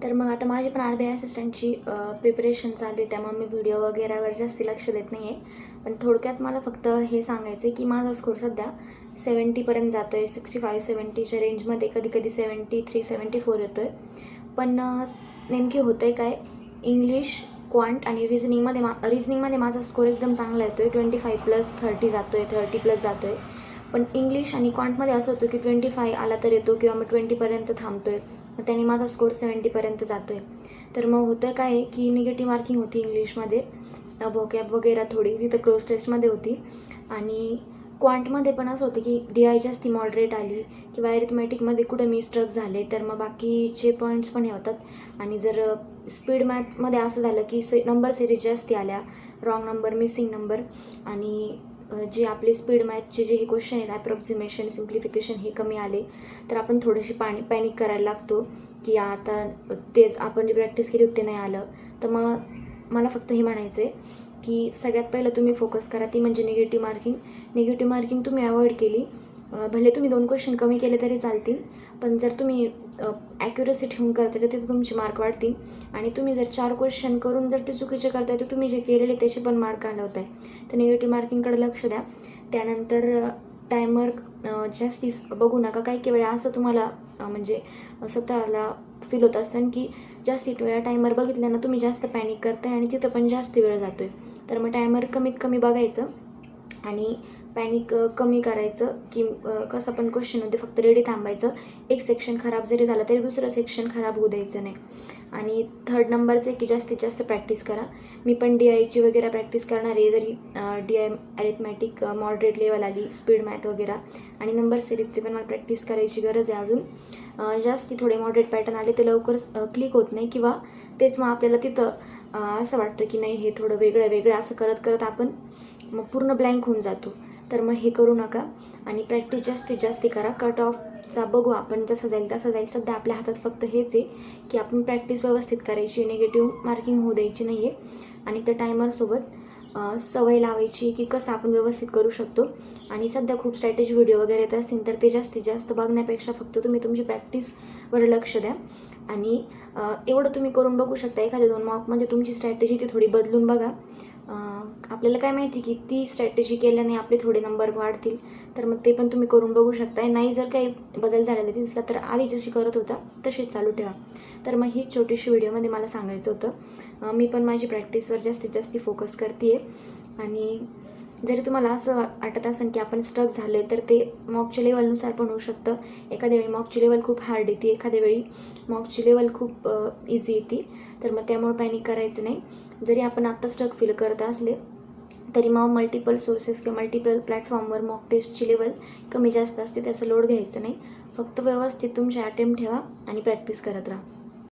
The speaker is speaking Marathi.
तर मग आता माझी पण RBI असिस्टंटची प्रिपरेशन चालू आहे, त्यामुळे मी व्हिडिओ वगैरेवर जास्त लक्ष देत नाही आहे. पण थोडक्यात मला फक्त हे सांगायचं आहे की माझा स्कोर सध्या 70पर्यंत जातो आहे. 65-70च्या रेंजमध्ये, कधी-कधी 73-74 येतो आहे. पण नेमकी होतं आहे काय, इंग्लिश, क्वांट आणि रिझनिंगमध्ये माझा स्कोर एकदम चांगला येतो आहे. 25+30 जातो आहे, 30+ जातो आहे. पण इंग्लिश आणि क्वांटमध्ये असं होतं की 25 आला तर येतो किंवा मग 20पर्यंत थांबतो आहे. मग त्याने माझा स्कोर 70पर्यंत जातो आहे. तर मग होतं काय आहे की निगेटिव्ह मार्किंग होती इंग्लिशमध्ये, व्होकॅब वगैरे थोडी तिथं क्लोज टेस्टमध्ये होती. आणि क्वांटमध्ये पण असं होतं की DI जास्ती मॉडरेट आली किंवा ॲरिथमॅटिकमध्ये कुठं मी स्ट्रक झाले तर मग बाकीचे पॉईंट्स पण हे होतात. आणि जर स्पीड मॅथमध्ये असं झालं की नंबर सिरीज जास्ती आल्या, रॉंग नंबर, मिसिंग नंबर, आणि जे आपले स्पीड मॅथचे जे हे क्वेश्चन आहेत, ॲप्रॉक्सिमेशन, सिम्प्लिफिकेशन, हे कमी आले तर आपण थोडीशी पॅनिक करायला लागतो की आता ते आपण जे प्रॅक्टिस केली होती ते नाही आलं. तर मग मला फक्त हे म्हणायचं आहे की सगळ्यात पहिलं तुम्ही फोकस करा, ती म्हणजे निगेटिव्ह मार्किंग तुम्ही अवॉइड केली. भले तुम्ही 2 क्वेश्चन कमी केले तरी चालतील, पण जर तुम्ही ॲक्युरसी ठेवून करता तर तिथे तुमचे मार्क वाढतील. आणि तुम्ही जर 4 क्वेश्चन करून जर ते चुकीचे करताय तर तुम्ही जे केलेले त्याचे पण मार्क घालवत आहे. तर निगेटिव्ह मार्किंगकडे लक्ष द्या. त्यानंतर टायमर जास्ती बघू नका. काही वेळा असं तुम्हाला म्हणजे स्वतःला फील होत असेल की जास्ती वेळा टायमर बघितल्यानं तुम्ही जास्त पॅनिक करताय आणि तिथं पण जास्त वेळ जातो आहे. तर मग टायमर कमीत कमी बघायचं आणि पॅनिक कमी करायचं की कसं पण क्वेश्चनमध्ये फक्त रेडी थांबायचं. एक सेक्शन खराब जरी झालं तरी दुसरं सेक्शन खराब होऊ द्यायचं नाही. आणि थर्ड नंबरचं आहे की जास्तीत जास्त प्रॅक्टिस करा. मी पण DIची वगैरे प्रॅक्टिस करणार आहे. जरी DI ॲरिथमॅटिक मॉडरेट लेवल आली, स्पीड मॅथ वगैरे, आणि नंबर सिरीजची पण मला प्रॅक्टिस करायची गरज आहे अजून. जास्ती थोडे मॉडरेट पॅटर्न आले ते लवकर क्लिक होत नाही किंवा तेच मग आपल्याला तिथं असं वाटतं की नाही हे थोडं वेगळं असं करत करत आपण मग पूर्ण ब्लँक होऊन जातो. तर मग हे करू नका आणि प्रॅक्टिस जास्तीत जास्त करा. कट ऑफचा बघू आपण, जसं जाईल तसं जाईल. सध्या आपल्या हातात फक्त हेच आहे की आपण प्रॅक्टिस व्यवस्थित करायची, निगेटिव्ह मार्किंग होऊ द्यायची नाही आहे. आणि त्या टायमरसोबत सवय लावायची की कसं आपण व्यवस्थित करू शकतो. आणि सध्या खूप स्ट्रॅटेजी व्हिडिओ वगैरे येत असतील तर ते जास्तीत जास्त बघण्यापेक्षा फक्त तुम्ही तुमची प्रॅक्टिसवर लक्ष द्या. आणि एवढं तुम्ही करून बघू शकता. एखाद्या 2 मॉकमध्ये तुमची स्ट्रॅटेजी ती थोडी बदलून बघा. आपल्याला काय माहिती की ती स्ट्रॅटेजी केल्याने आपले थोडे नंबर वाढतील, तर मग ते पण तुम्ही करून बघू शकताय. नाही जर काही बदल झालेला दिसला तर आधी जशी करत होता तशीच चालू ठेवा. तर मग ही छोटीशी व्हिडिओमध्ये मला सांगायचं होतं. मी पण माझी प्रॅक्टिसवर जास्तीत जास्त फोकस करते आहे. आणि जरी तुम्हाला असं वाटत असेल की आपण स्ट्रक झालो आहे तर ते मॉकच्या लेवलनुसार पण होऊ शकतं. एखाद्या वेळी मॉकची लेवल खूप हार्ड येते, एखाद्या वेळी मॉकची लेवल खूप इझी येते. तर मग त्यामुळे पॅनिक करायचं नाही. जरी आपण आत्ता स्ट्रक फील करत असले तरी मग मल्टिपल सोर्सेस किंवा मल्टिपल प्लॅटफॉर्मवर मॉक टेस्टची लेवल कमी जास्त असते, त्याचा लोड घ्यायचं नाही. फक्त व्यवस्थित तुमचे अटेम्प्ट ठेवा आणि प्रॅक्टिस करत राहा.